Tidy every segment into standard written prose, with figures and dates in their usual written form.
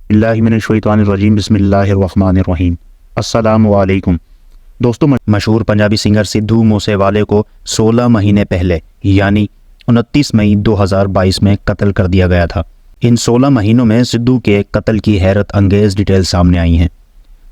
बिस्मिल्लाहिर्रहमानिर्रहीम बिस्मिल्लाहिर्रहमानिर्रहीम। अस्सलामु अलैकुम दोस्तों, मशहूर पंजाबी सिंगर सिद्धू मूसेवाले को 16 महीने पहले यानी 29 मई 2022 में कत्ल कर दिया गया था। इन 16 महीनों में सिद्धू के कत्ल की हैरत अंगेज़ डिटेल सामने आई हैं।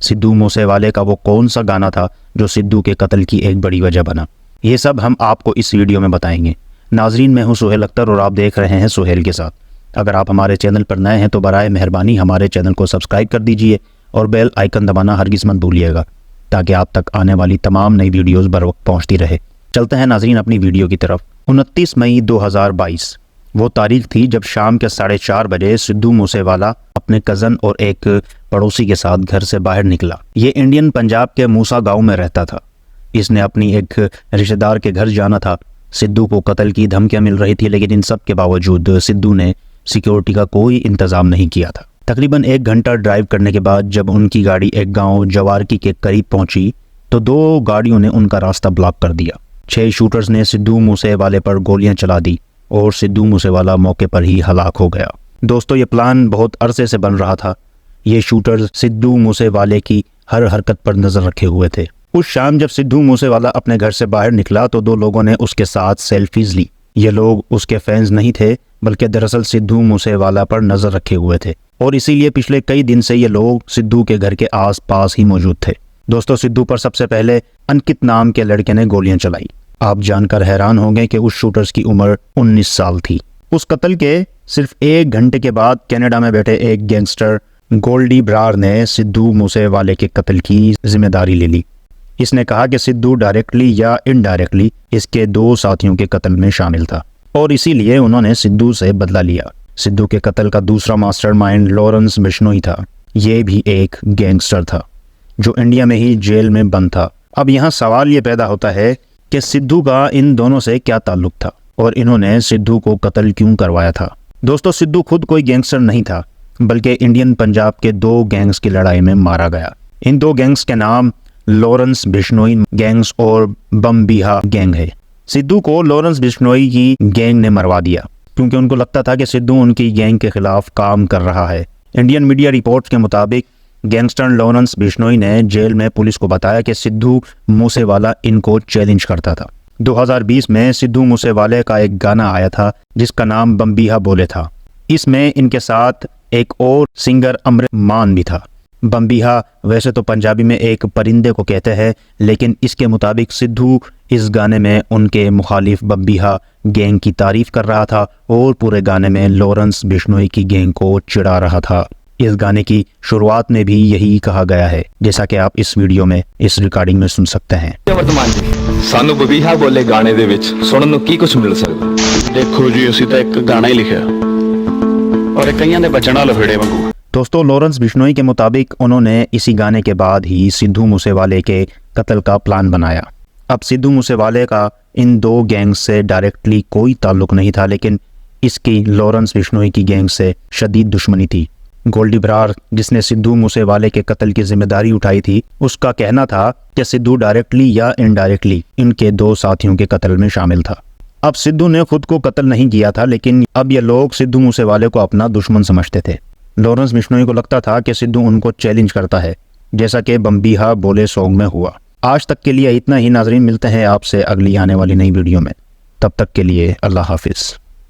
सिद्धू मूसेवाले का वो कौन सा गाना था जो सिद्धू के कत्ल की एक बड़ी वजह बना, ये सब हम आपको इस वीडियो में बताएंगे। नाजरीन, मैं हूँ सुहेल अख्तर और आप देख रहे हैं सुहेल के साथ। अगर आप हमारे चैनल पर नए हैं तो बराए मेहरबानी हमारे चैनल को सब्सक्राइब कर दीजिए और बेल आइकन दबाना हरगिज़ मत भूलिएगा ताकि आप तक आने वाली तमाम नई वीडियोस बर वक्त पहुँचती रहे। चलते हैं नाजरीन अपनी वीडियो की तरफ। 29 मई 2022 वो तारीख थी जब शाम के 4:30 बजे सिद्धू मूसेवाला अपने कज़न और एक पड़ोसी के साथ घर से बाहर निकला। ये इंडियन पंजाब के मूसा गाँव में रहता था। इसने अपनी एक रिश्तेदार के घर जाना था। सिद्धू को कत्ल की धमकियाँ मिल रही थी, लेकिन इन सब के बावजूद सिद्धू ने सिक्योरिटी का कोई इंतज़ाम नहीं किया था। तकरीबन 1 घंटा ड्राइव करने के बाद जब उनकी गाड़ी एक गांव जवारकी के करीब पहुंची तो 2 गाड़ियों ने उनका रास्ता ब्लॉक कर दिया। 6 शूटर्स ने सिद्धू मूसेवाले पर गोलियां चला दी और सिद्धू मूसेवाला मौके पर ही हलाक हो गया। दोस्तों, ये प्लान बहुत अरसे से बन रहा था। ये शूटर्स सिद्धू मूसेवाले की हर हरकत पर नज़र रखे हुए थे। उस शाम जब सिद्धू मूसेवाला अपने घर से बाहर निकला तो 2 लोगों ने उसके साथ सेल्फीज ली। ये लोग उसके फैंस नहीं थे, बल्कि दरअसल सिद्धू मूसेवाला पर नज़र रखे हुए थे और इसीलिए पिछले कई दिन से ये लोग सिद्धू के घर के आसपास ही मौजूद थे। दोस्तों, सिद्धू पर सबसे पहले अंकित नाम के लड़के ने गोलियां चलाई। आप जानकर हैरान होंगे कि उस शूटर्स की उम्र 19 साल थी। उस कत्ल के सिर्फ 1 घंटे के बाद कनाडा में बैठे एक गैंगस्टर गोल्डी ब्रार ने सिद्धू मूसेवाले के कत्ल की जिम्मेदारी ले ली। इसने कहा कि सिद्धू डायरेक्टली या इनडायरेक्टली इसके 2 साथियों के कत्ल में शामिल था और इसीलिए उन्होंने सिद्धू से बदला लिया। सिद्धू के कत्ल का दूसरा मास्टरमाइंड लॉरेंस बिश्नोई था। ये भी एक गैंगस्टर था जो इंडिया में ही जेल में बंद था। अब यहाँ सवाल ये पैदा होता है कि सिद्धू का इन दोनों से क्या ताल्लुक था और इन्होंने सिद्धू को कत्ल क्यों करवाया था। दोस्तों, सिद्धू खुद कोई गैंगस्टर नहीं था, बल्कि इंडियन पंजाब के 2 गैंग्स की लड़ाई में मारा गया। इन 2 गैंग्स के नाम लॉरेंस बिश्नोई गैंग्स और बम्बिहा गैंग है। सिद्धू को लॉरेंस बिश्नोई की गैंग ने मरवा दिया क्योंकि उनको लगता था कि सिद्धू उनकी गैंग के खिलाफ काम कर रहा है। इंडियन मीडिया रिपोर्ट्स के मुताबिक गैंगस्टर लॉरेंस बिश्नोई ने जेल में पुलिस को बताया कि सिद्धू मूसेवाला इनको चैलेंज करता था। 2020 में सिद्धू मूसेवाले का एक गाना आया था जिसका नाम बम्बिहा बोले था। इसमें इनके साथ एक और सिंगर अमृत मान भी था। बम्बिहा वैसे तो पंजाबी में एक परिंदे को कहते हैं, लेकिन इसके मुताबिक सिद्धू इस गाने में उनके मुखालिफ बम्बिहा गैंग की तारीफ कर रहा था और पूरे गाने में लॉरेंस बिश्नोई की गैंग को चिढ़ा रहा था। इस गाने की शुरुआत में भी यही कहा गया है, जैसा कि आप इस वीडियो में इस रिकॉर्डिंग में सुन सकते हैं। वर्तमान जी सानू बम्बिहा बोले गाने दे विच सुनन नूं की कुछ मिल सकदा। देखो जी, ਅਸੀਂ ਤਾਂ ਇੱਕ गाना ही लिखा और कईयां दे बचन वाले फेड़े वांगू। दोस्तों, लॉरेंस बिश्नोई के मुताबिक उन्होंने इसी गाने के बाद ही सिद्धू मूसेवाले के कत्ल का प्लान बनाया। अब सिद्धू मूसेवाले का इन 2 गैंग्स से डायरेक्टली कोई ताल्लुक नहीं था, लेकिन इसकी लॉरेंस बिश्नोई की गैंग से शदीद दुश्मनी थी। गोल्डी ब्रार, जिसने सिद्धू मूसेवाले के कत्ल की जिम्मेदारी उठाई थी, उसका कहना था कि सिद्धू डायरेक्टली या इनडायरेक्टली इनके 2 साथियों के कत्ल में शामिल था। अब सिद्धू ने खुद को कत्ल नहीं किया था, लेकिन अब ये लोग सिद्धू मूसेवाले को अपना दुश्मन समझते थे। लॉरेंस बिश्नोई को लगता था कि सिद्धू उनको चैलेंज करता है, जैसा कि बम्बिहा बोले सॉन्ग में हुआ। आज तक के लिए इतना ही नाजरीन, मिलते हैं आपसे अगली आने वाली नई वीडियो में। तब तक के लिए अल्लाह हाफिज़।